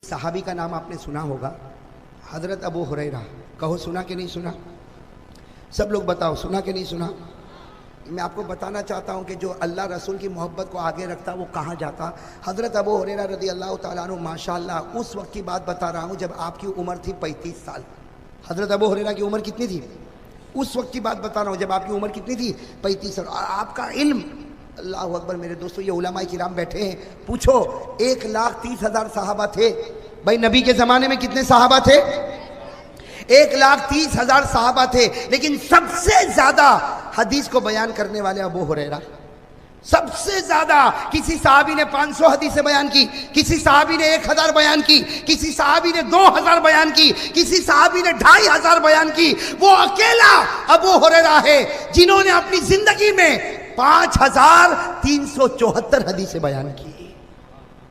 صحابی کا نام آپ نے سنا ہوگا، حضرت ابو ہریرہ. کہو سنا کہ نہیں سنا؟ سب لوگ بتاؤ سنا کہ نہیں سنا؟ میں آپ کو بتانا چاہتا ہوں کہ جو اللہ رسول کی محبت کو آگے رکھتا وہ کہاں جاتا. حضرت ابو ہریرہ رضی اللہ تعالیٰ عنہ ماشاءاللہ اس وقت کی بات بتا رہا ہوں جب آپ کی عمر تھی 35 سال. حضرت ابو ہریرہ کی عمر کتنی تھی؟ اس وقت کی بات بتا رہا ہوں جب آپ کی عمر کتنی تھی؟ 35 سال. اور آپ کا علم، اللہ اکبر میرے دوستو، یہ علماء کرام بیٹھے ہیں، پوچھو 1,30,000 صحابہ تھے. بھائی نبی کے زمانے میں کتنے صحابہ تھے؟ 1,30,000 صحابہ تھے، لیکن سب سے زیادہ حدیث کو بیان کرنے والے ابو ہریرہ. سب سے زیادہ. کسی صحابی نے 500 حدیثیں بیان کی، کسی صحابی نے 1,000 بیان کی، کسی صحابی نے 2,000 بیان کی، کسی صحابی نے 2,500 بیان کی. وہ اکیلا ابو ہریرہ ہے جنہوں نے اپنی زندگی میں 5,374 حدیثیں بیان کی.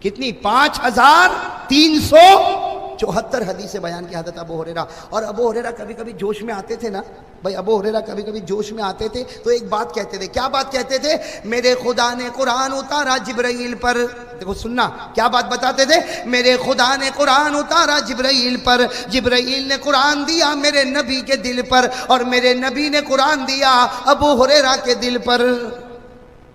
کتنی؟ 5,374 حدیثیں بیان کی حضرت ابو ہریرہ. اور ابو ہریرہ کبھی کبھی جوش میں آتے تھے نا بھائی، ابو ہریرہ کبھی کبھی جوش میں آتے تھے تو ایک بات کہتے تھے. کیا بات کہتے تھے؟ میرے خدا نے قرآن اتارا جبرائیل پر. دیکھو سننا کیا بات بتاتے تھے. میرے خدا نے قرآن اتارا جبرائیل پر، جبرائیل نے قرآن دیا میرے نبی کے دل پر، اور میرے نبی نے قرآن دیا ابو ہریرہ کے دل پر.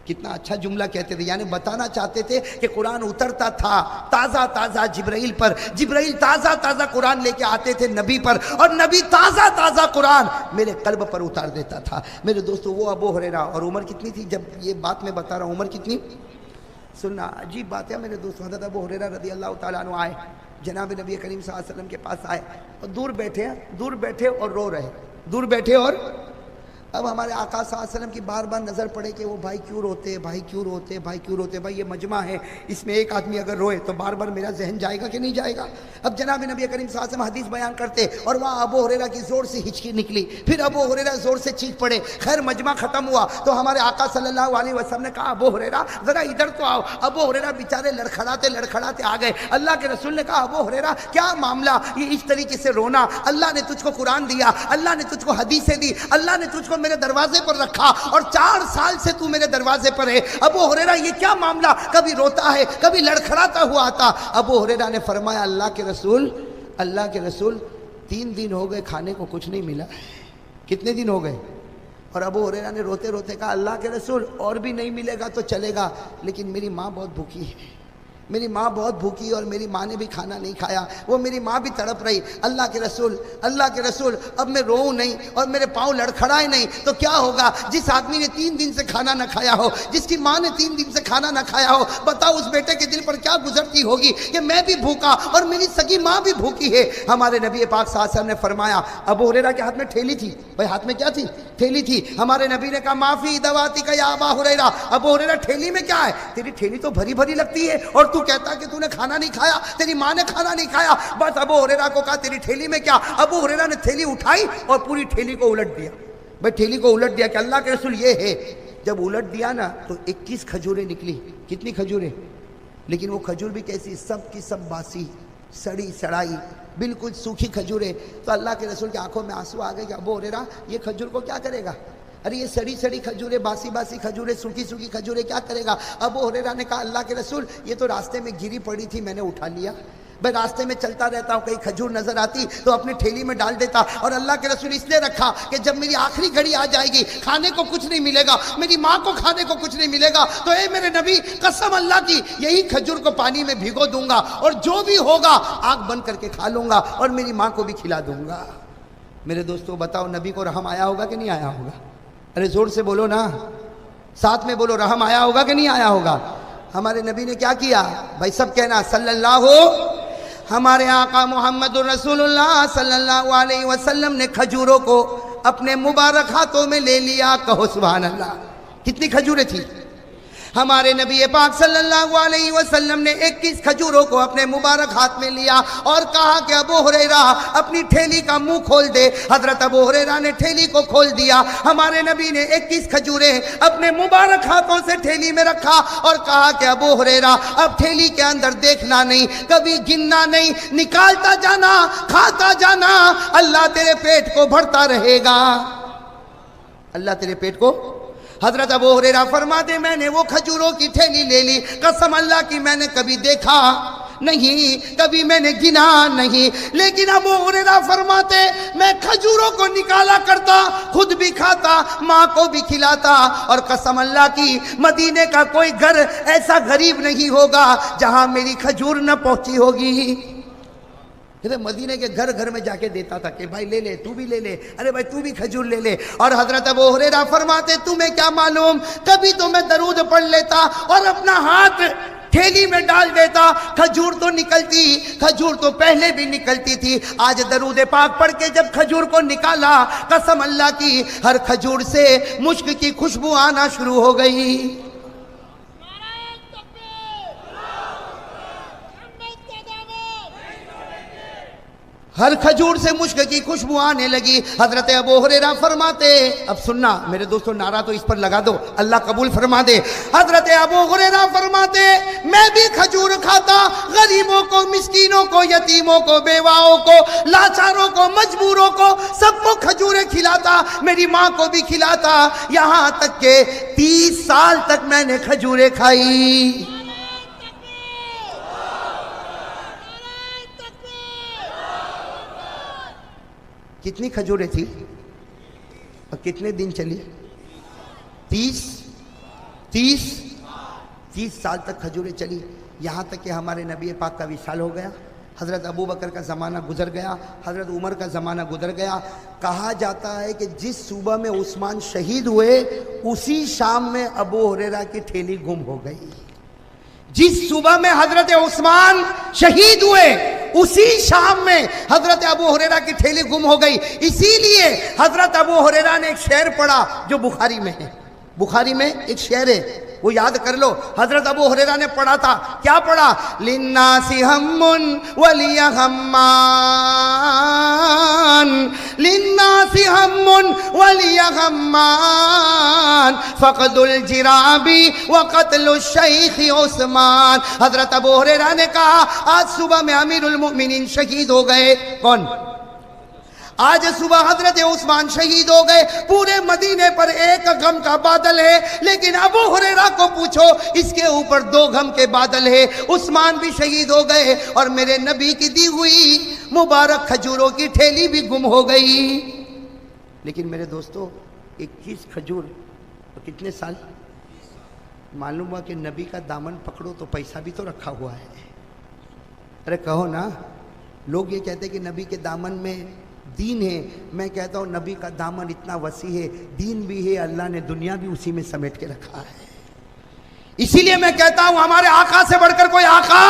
کتنا اچھا جملہ کہتے تھے. یعنی بتانا چاہتے تھے کہ قرآن اترتا تھا تازہ تازہ جبرائیل پر، جبرائیل تازہ تازہ قرآن لے کے آتے تھے نبی پر، اور نبی تازہ تازہ قرآن میرے قلب پر اتار دیتا تھا. میرے دوستو وہ ابو ہریرہ. اور عمر کتنی تھی جب یہ بات میں بتا رہا ہوں؟ عمر کتنی؟ سننا عجیب بات ہے میرے دوستو. حضرت ابو ہریرہ رضی اللہ تعالیٰ عنہ آئے، جناب نبی کریم صلی اللہ علیہ وسلم کے پاس آئے اور دور بیٹھے اور رو رہے. دور بیٹھے اور اب ہمارے آقا صلی اللہ علیہ وسلم کی بار بار نظر پڑے کہ وہ بھائی کیوں روتے، بھائی کیوں روتے، بھائی کیوں روتے. بھائی یہ مجمع ہے، اس میں ایک آدمی اگر روئے تو بار بار میرا ذہن جائے گا کہ نہیں جائے گا. اب جناب نبی کریم صلی اللہ علیہ وسلم حدیث بیان کرتے اور وہاں ابو ہریرہ کی زور سے ہچکی نکلی، پھر ابو ہریرہ زور سے چیخ پڑے. خیر مجمع ختم ہوا تو ہمارے آقا صلی اللہ علیہ وسلم نے کہا ابو ہریرہ ذرا ادھر تو آؤ. ابو ہریرہ بیچارے لڑکھڑاتے آ گئے. اللہ کے رسول نے کہا ابو ہریرہ کیا معاملہ یہ اس طریقے سے رونا؟ اللہ نے تجھ کو قرآن دیا، اللہ نے تجھ کو حدیثیں دی، اللہ نے تجھ کو میرے دروازے پر رکھا اور 4 سال سے تو میرے دروازے پر ہے. ابو ہریرہ یہ کیا معاملہ؟ کبھی روتا ہے کبھی لڑکھڑاتا ہوا آتا. ابو ہریرہ نے فرمایا اللہ کے رسول 3 دن ہو گئے کھانے کو کچھ نہیں ملا. کتنے دن ہو گئے؟ اور ابو ہریرہ نے روتے روتے کہا اللہ کے رسول اور بھی نہیں ملے گا تو چلے گا، لیکن میری ماں بہت بھوکی ہے، میری ماں بہت بھوکی اور میری ماں نے بھی کھانا نہیں کھایا، وہ میری ماں بھی تڑپ رہی. اللہ کے رسول اب میں روؤں نہیں اور میرے پاؤں لڑکھڑائے نہیں تو کیا ہوگا؟ جس آدمی نے 3 دن سے کھانا نہ کھایا ہو، جس کی ماں نے 3 دن سے کھانا نہ کھایا ہو، بتاؤ اس بیٹے کے دل پر کیا گزرتی ہوگی کہ میں بھی بھوکا اور میری سگی ماں بھی بھوکی ہے. ہمارے نبی پاک صلی اللہ علیہ وسلم نے فرمایا، ابو ہریرہ کے ہاتھ میں تھیلی تھی. بھائی ہاتھ میں کیا تھی؟ تھیلی تھی. ہمارے نبی نے کہا معافی دواتی کا یا ابا ہریرہ. ابو ہریرہ تھیلی میں کیا ہے؟ تیری تھیلی تو بھری بھری لگتی ہے اور تو کہتا کہ تو نے کھانا نہیں کھایا، تیری ماں نے کھانا نہیں کھایا. بس ابو ہریرہ کو کہا تیری تھیلی میں کیا؟ ابو ہریرہ نے تھیلی اٹھائی اور پوری تھیلی کو الٹ دیا. بھائی تھیلی کو الٹ دیا کہ اللہ کے رسول یہ ہے. جب الٹ دیا نا تو 21 کھجوریں نکلی. کتنی کھجوریں؟ لیکن وہ کھجور بھی کیسی؟ سب کی سب باسی، سڑائی، بالکل سوکھی کھجوریں. تو اللہ کے رسول کی آنکھوں میں آنسو آ گئے کہ ابو ہریرہ یہ کھجور کو کیا کرے گا؟ ارے یہ سڑی کھجوریں، باسی کھجوریں، سوکھی کھجوریں کیا کرے گا؟ ابو ہریرہ نے کہا اللہ کے رسول یہ تو راستے میں گری پڑی تھی میں نے اٹھا لیا. میں راستے میں چلتا رہتا ہوں، کہیں کھجور نظر آتی تو اپنی تھیلی میں ڈال دیتا. اور اللہ کے رسول اس لیے رکھا کہ جب میری آخری گھڑی آ جائے گی کھانے کو کچھ نہیں ملے گا، میری ماں کو کھانے کو کچھ نہیں ملے گا، تو اے میرے نبی قسم اللہ کی یہی کھجور کو پانی میں بھگو دوں گا اور جو بھی ہوگا آنکھ بند کر کے کھا لوں گا اور میری ماں کو بھی کھلا دوں گا. میرے دوستو بتاؤ نبی کو رحم آیا ہوگا کہ نہیں آیا ہوگا؟ ارے زور سے بولو نا، ساتھ میں بولو رحم آیا ہوگا کہ نہیں آیا ہوگا؟ ہمارے نبی نے کیا کیا؟ بھائی سب کہنا صلی اللہ. ہمارے آقا محمد رسول اللہ صلی اللہ علیہ وسلم نے کھجوروں کو اپنے مبارک ہاتھوں میں لے لیا. کہو سبحان اللہ. کتنی کھجوریں تھی؟ ہمارے نبی پاک صلی اللہ علیہ وسلم نے 21 کھجوروں کو اپنے مبارک ہاتھ میں لیا اور کہا کہ ابو ہریرہ اپنی تھیلی کا منہ کھول دے. حضرت ابو ہریرہ نے تھیلی کو کھول دیا. ہمارے نبی نے 21 کھجوریں اپنے مبارک ہاتھوں سے تھیلی میں رکھا اور کہا کہ ابو ہریرہ اب تھیلی کے اندر دیکھنا نہیں، کبھی گننا نہیں، نکالتا جانا، کھاتا جانا، اللہ تیرے پیٹ کو بھرتا رہے گا، اللہ تیرے پیٹ کو. حضرت ابو ہریرہ فرماتے میں نے وہ کھجوروں کی تھیلی لے لی، قسم اللہ کی میں نے کبھی دیکھا نہیں, کبھی میں نے گنا نہیں. لیکن ابو ہریرہ فرماتے میں کھجوروں کو نکالا کرتا, خود بھی کھاتا, ماں کو بھی کھلاتا, اور قسم اللہ کی مدینے کا کوئی گھر ایسا غریب نہیں ہوگا جہاں میری کھجور نہ پہنچی ہوگی. مدینے کے گھر گھر میں جا کے دیتا تھا کہ بھائی لے لے, تو بھی لے لے, ارے بھائی تو بھی کھجور لے لے. اور حضرت ابو ہریرہ فرماتے تمہیں کیا معلوم, کبھی تو میں درود پڑھ لیتا اور اپنا ہاتھ تھیلی میں ڈال دیتا, کھجور تو نکلتی, کھجور تو پہلے بھی نکلتی تھی. آج درود پاک پڑھ کے جب کھجور کو نکالا, قسم اللہ کی ہر کھجور سے مشک کی خوشبو آنا شروع ہو گئی. ہر کھجور سے مشک کی خوشبو آنے لگی. حضرت ابو ہریرہ فرماتے, اب سننا میرے دوستو, نعرہ تو اس پر لگا دو, اللہ قبول فرما دے. حضرت ابو ہریرہ فرماتے میں بھی کھجور کھاتا, غریبوں کو, مسکینوں کو, یتیموں کو, بیواؤں کو, لاچاروں کو, مجبوروں کو, سب کو کھجوریں کھلاتا, میری ماں کو بھی کھلاتا, یہاں تک کہ 30 سال تک میں نے کھجوریں کھائی. کتنی کھجوریں تھی اور کتنے دن چلی؟ 30 سال تک کھجوریں چلی. یہاں تک کہ ہمارے نبی پاک کا وصال ہو گیا, حضرت ابو بکر کا زمانہ گزر گیا, حضرت عمر کا زمانہ گزر گیا. کہا جاتا ہے کہ جس صوبہ میں عثمان شہید ہوئے اسی شام میں ابو ہریرہ کی ٹھیلی گم ہو گئی. جس صوبہ میں حضرت عثمان شہید ہوئے اسی شام میں حضرت ابو ہریرہ کی ٹھیلی گم ہو گئی. اسی لیے حضرت ابو ہریرہ نے ایک شعر پڑھا جو بخاری میں ہے. بخاری میں ایک شعر ہے, وہ یاد کر لو. حضرت ابو ہریرہ نے پڑھا تھا, کیا پڑھا؟ للناس ہم ولی غمان, للناس ہم ولی غمان, فقد الجراب وقتل الشیخ عثمان. حضرت ابو ہریرہ نے کہا آج صبح میں امیر المؤمنین شہید ہو گئے. کون؟ آج صبح حضرت عثمان شہید ہو گئے. پورے مدینے پر ایک غم کا بادل ہے, لیکن ابو ہریرہ کو پوچھو اس کے اوپر 2 غم کے بادل ہے. عثمان بھی شہید ہو گئے اور میرے نبی کی دی ہوئی مبارک کھجوروں کی ٹھیلی بھی گم ہو گئی. لیکن میرے دوستو 21 کھجور کتنے سال؟ معلوم ہوا کہ نبی کا دامن پکڑو تو پیسہ بھی تو رکھا ہوا ہے. ارے کہو نا, لوگ یہ کہتے کہ نبی کے دامن میں دین ہے. میں کہتا ہوں نبی کا دامن اتنا وسیع ہے, دین بھی ہے, اللہ نے دنیا بھی اسی میں سمیٹ کے رکھا ہے. اسی لیے میں کہتا ہوں ہمارے آقا سے بڑھ کر کوئی آقا.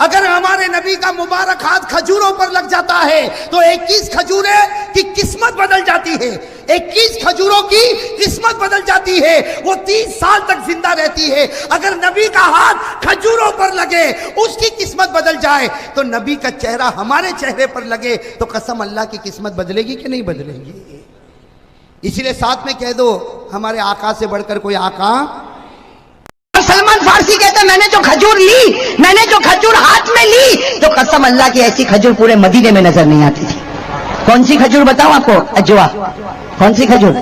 اگر ہمارے نبی کا مبارک ہاتھ کھجوروں پر لگ جاتا ہے تو 21 کھجوریں کی قسمت بدل جاتی ہے. 21 کھجوروں کی قسمت بدل جاتی ہے, وہ 30 سال تک زندہ رہتی ہے. اگر نبی کا ہاتھ کھجوروں پر لگے, اس کی قسمت بدل جائے, تو نبی کا چہرہ ہمارے چہرے پر لگے تو قسم اللہ کی قسمت بدلے گی کہ نہیں بدلے گی؟ اسی لیے ساتھ میں کہہ دو ہمارے آقا سے بڑھ کر کوئی آقا. سلمان فارسی کہتا ہے میں نے جو کھجور لی, میں نے جو کھجور ہاتھ میں لی, تو قسم اللہ کی ایسی کھجور پورے مدینے میں نظر نہیں آتی تھی. کون سی کھجور بتاؤں آپ کو؟ اجوا. کون سی کھجور؟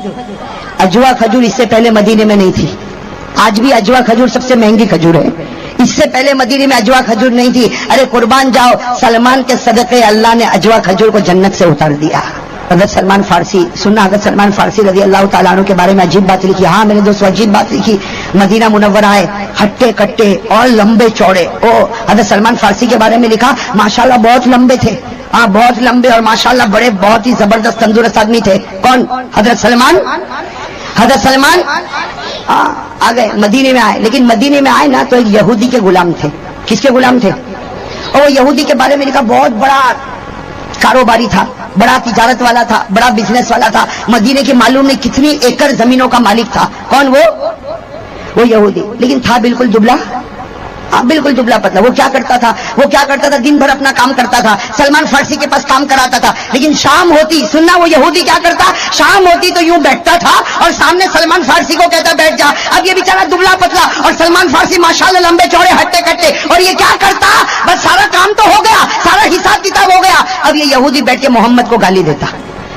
اجوا کھجور اس سے پہلے مدینے میں نہیں تھی. آج بھی اجوا کھجور سب سے مہنگی کھجور ہے. اس سے پہلے مدینے میں اجوا کھجور نہیں تھی. ارے قربان جاؤ, سلمان کے صدقے اللہ نے اجوا کھجور کو جنت سے اتار دیا. حضرت سلمان فارسی سننا, حضرت سلمان فارسی رضی اللہ تعالیٰ عنہ کے بارے میں عجیب بات لکھی. ہاں میرے دوستو عجیب بات لکھی. مدینہ منورہ آئے, ہٹے کٹے اور لمبے چوڑے. حضرت سلمان فارسی کے بارے میں لکھا ماشاءاللہ بہت لمبے تھے, ہاں بہت لمبے, اور ماشاءاللہ بڑے بہت ہی زبردست تندرست آدمی تھے. کون؟ حضرت سلمان. حضرت سلمان آ گئے, مدینے میں آئے. لیکن مدینے میں آئے نا تو ایک یہودی کے غلام تھے. کس کے غلام تھے؟ اور وہ یہودی کے بارے میں لکھا بہت بڑا کاروباری تھا, بڑا تجارت والا تھا, بڑا بزنس والا تھا. مدینے کی معلوم نہیں کتنی ایکڑ زمینوں کا مالک تھا. کون وہ یہودی. لیکن تھا بالکل دبلا, بالکل دبلا پتلا. وہ کیا کرتا تھا دن بھر اپنا کام کرتا تھا, سلمان فارسی کے پاس کام کراتا تھا. لیکن شام ہوتی, سننا, وہ یہودی کیا کرتا, شام ہوتی تو یوں بیٹھتا تھا اور سامنے سلمان فارسی کو کہتا بیٹھ جا. اب یہ بیچارہ دبلا پتلا اور سلمان فارسی ماشاءاللہ لمبے چوڑے ہٹے کٹے, اور یہ کیا کرتا, بس سارا کام تو ہو گیا, سارا حساب کتاب ہو گیا. اب یہ یہودی بیٹھ کے محمد کو گالی دیتا,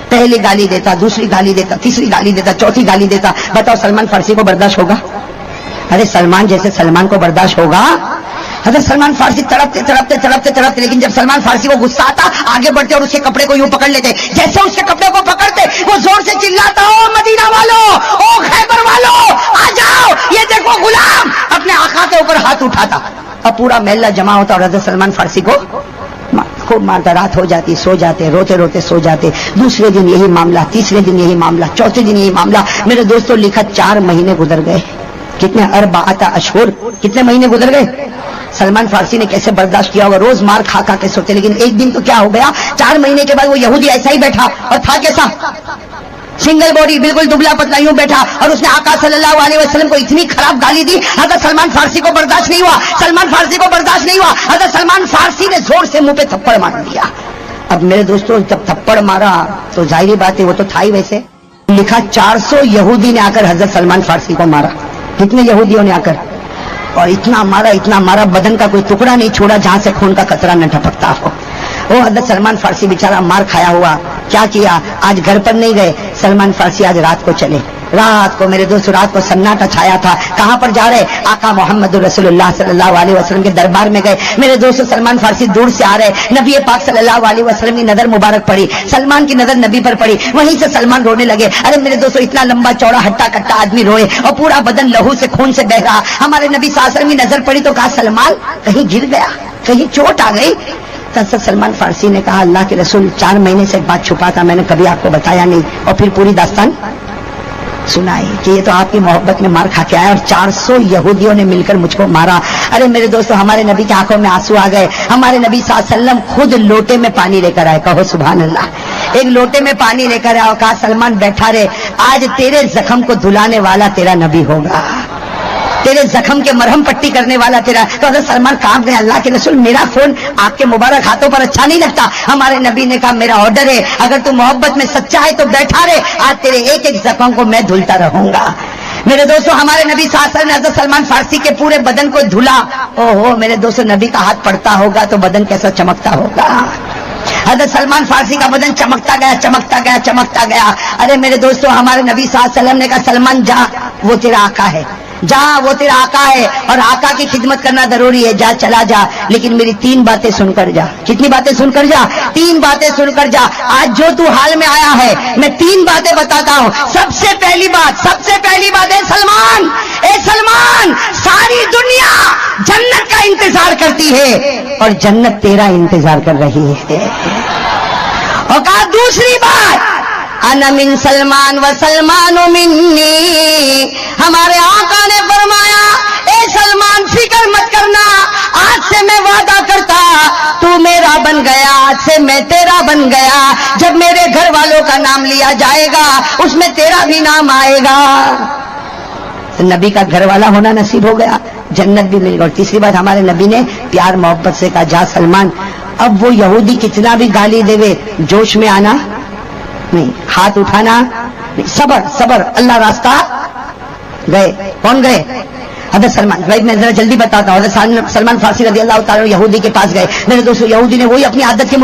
پہلی گالی دیتا, دوسری گالی دیتا, تیسری گالی دیتا, چوتھی گالی دیتا. بتاؤ سلمان فارسی کو برداشت ہوگا؟ ارے سلمان جیسے سلمان کو برداشت ہوگا؟ حضرت سلمان فارسی تڑپتے تڑپتے تڑپتے تڑپتے، لیکن جب سلمان فارسی کو غصہ آتا آگے بڑھتے اور اس کے کپڑے کو یوں پکڑ لیتے، جیسے اس کے کپڑے کو پکڑتے وہ زور سے چلاتا، او مدینہ والو، او خیبر والو، آ جاؤ، یہ دیکھو غلام، اپنے آقا کے اوپر ہاتھ اٹھاتا، اب پورا محلہ جمع ہوتا اور حضرت سلمان فارسی کو خوب مارتا، رات ہو جاتی، سو جاتے، روتے روتے سو جاتے، دوسرے دن یہی معاملہ، تیسرے دن یہی معاملہ، چوتھے دن یہی معاملہ۔ میرے دوستوں لکھا 4 مہینے گزر گئے، کتنے 4 اشہر، کتنے مہینے گزر گئے؟ سلمان فارسی نے کیسے برداشت کیا ہوگا، روز مار کھا کھا کے سوتے، لیکن ایک دن تو کیا ہو گیا، 4 مہینے کے بعد وہ یہودی ایسا ہی بیٹھا، اور تھا کیسا؟ سنگل باڈی، بالکل دبلا پتلا یوں بیٹھا، اور اس نے آقا صلی اللہ علیہ وسلم کو اتنی خراب گالی دی، حضرت سلمان فارسی کو برداشت نہیں ہوا، سلمان فارسی کو برداشت نہیں ہوا، حضرت سلمان فارسی نے زور سے منہ پہ تھپڑ مار دیا۔ اب میرے دوستوں جب تھپڑ مارا تو ظاہری بات ہے وہ تو تھا ہی، ویسے لکھا 400 یہودی نے آ کر حضرت سلمان فارسی کو مارا، کتنے یہودیوں نے آ کر، اور اتنا مارا بدن کا کوئی ٹکڑا نہیں چھوڑا جہاں سے خون کا قطرہ نہ ٹپکتا ہو۔ وہ حضرت سلمان فارسی بیچارہ مار کھایا ہوا، کیا کیا، آج گھر پر نہیں گئے، سلمان فارسی آج رات کو چلے، رات کو میرے دوست رات کو سناٹا چھایا تھا، کہاں پر جا رہے، آقا محمد رسول اللہ صلی اللہ علیہ وسلم کے دربار میں گئے۔ میرے دوست سلمان فارسی دور سے آ رہے، نبی پاک صلی اللہ علیہ وسلم کی نظر مبارک پڑی، سلمان کی نظر نبی پر پڑی، وہیں سے سلمان رونے لگے۔ ارے میرے دوستو اتنا لمبا چوڑا ہٹا کٹا آدمی روئے اور پورا بدن لہو سے خون سے بہ رہا، ہمارے نبی صلی اللہ علیہ وسلم کی نظر پڑی تو کہا سلمان کہیں گر گیا، کہیں چوٹ آ گئی؟ سلمان فارسی نے کہا اللہ کے رسول 4 مہینے سے ایک بات چھپا تھا، میں نے کبھی آپ کو بتایا نہیں، اور پھر پوری داستان سنائی کہ یہ تو آپ کی محبت میں مار کھا کے آیا اور 400 یہودیوں نے مل کر مجھ کو مارا۔ ارے میرے دوستو ہمارے نبی کی آنکھوں میں آنسو آ گئے، ہمارے نبی صلی اللہ علیہ وسلم خود لوٹے میں پانی لے کر آئے، کہو سبحان اللہ، ایک لوٹے میں پانی لے کر آئے اور کہا سلمان بیٹھا رہے، آج تیرے زخم کو دھلانے والا تیرا نبی ہوگا، تیرے زخم کے مرہم پٹی کرنے والا تیرا۔ تو حضرت سلمان کانپ گئے، اللہ کے رسول میرا خون آپ کے مبارک ہاتھوں پر اچھا نہیں لگتا۔ ہمارے نبی نے کہا میرا آرڈر ہے، اگر تو محبت میں سچا ہے تو بیٹھا رہے، آج تیرے ایک ایک زخم کو میں دھلتا رہوں گا۔ میرے دوستو ہمارے نبی صلی اللہ علیہ وسلم نے حضرت سلمان فارسی کے پورے بدن کو دھلا، او ہو میرے دوستو نبی کا ہاتھ پڑتا ہوگا تو بدن کیسا چمکتا ہوگا۔ حضرت سلمان فارسی کا بدن چمکتا گیا چمکتا گیا چمکتا گیا۔ ارے میرے دوستو ہمارے نبی صلی اللہ علیہ وسلم نے کہا سلمان جا، وہ تیرا آقا ہے، جا وہ تیرا آقا ہے اور آقا کی خدمت کرنا ضروری ہے، جا چلا جا، لیکن میری 3 باتیں سن کر جا۔ کتنی باتیں سن کر جا؟ 3 باتیں سن کر جا۔ آج جو تو حال میں آیا ہے میں 3 باتیں بتاتا ہوں۔ سب سے پہلی بات ہے سلمان، اے سلمان ساری دنیا جنت کا انتظار کرتی ہے اور جنت تیرا انتظار کر رہی ہے۔ اور کہا دوسری بات انا من سلمان و سلمان منی، ہمارے آقا نے فرمایا اے سلمان فکر مت کرنا، آج سے میں وعدہ کرتا تو میرا بن گیا، آج سے میں تیرا بن گیا، جب میرے گھر والوں کا نام لیا جائے گا اس میں تیرا بھی نام آئے گا۔ نبی کا گھر والا ہونا نصیب ہو گیا، جنت بھی مل گئی۔ اور تیسری بات ہمارے نبی نے پیار محبت سے کہا جا سلمان، اب وہ یہودی کتنا بھی گالی دے گے جوش میں آنا نہیں، ہاتھ اٹھانا نہیں، صبر اللہ راستہ گئے۔ کون گئے؟ حضرت سلمان۔ بھائی میں ذرا جلدی بتاتا ہوں، حضرت سلمان فارسی رضی اللہ تعالیٰ یہودی کے پاس گئے۔ میرے دوستو یہودی نے وہی اپنی عادت کے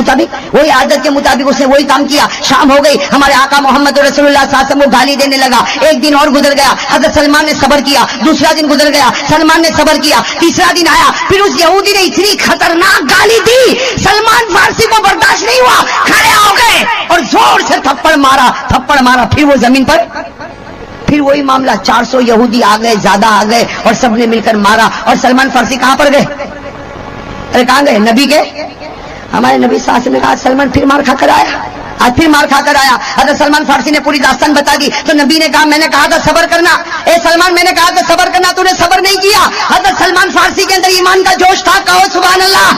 مطابق اس نے وہی کام کیا۔ شام ہو گئی، ہمارے آقا محمد رسول اللہ صلی اللہ علیہ وسلم کو گالی دینے لگا۔ ایک دن اور گزر گیا، حضرت سلمان نے صبر کیا، دوسرا دن گزر گیا، سلمان نے صبر کیا، تیسرا دن آیا، پھر اس یہودی نے اتنی خطرناک گالی دی سلمان فارسی کو برداشت نہیں ہوا، کھڑے ہو گئے اور زور سے تھپڑ مارا، پھر وہ زمین پر، پھر وہی معاملہ، 400 یہودی آ گئے، زیادہ آ گئے اور سب نے مل کر مارا۔ اور سلمان فارسی کہاں پر گئے؟ ارے کہاں گئے؟ نبی کے، ہمارے نبی صلی اللہ علیہ وسلم نے کہا سلمان پھر مار کھا کر آیا، آج پھر مار کھا کر آیا۔ حضرت سلمان فارسی نے پوری داستان بتا دی تو نبی نے کہا میں نے کہا تھا صبر کرنا، اے سلمان میں نے کہا تھا صبر کرنا، تو نے صبر نہیں کیا۔ حضرت سلمان فارسی کے اندر ایمان کا جوش تھا، کہو سبحان اللہ،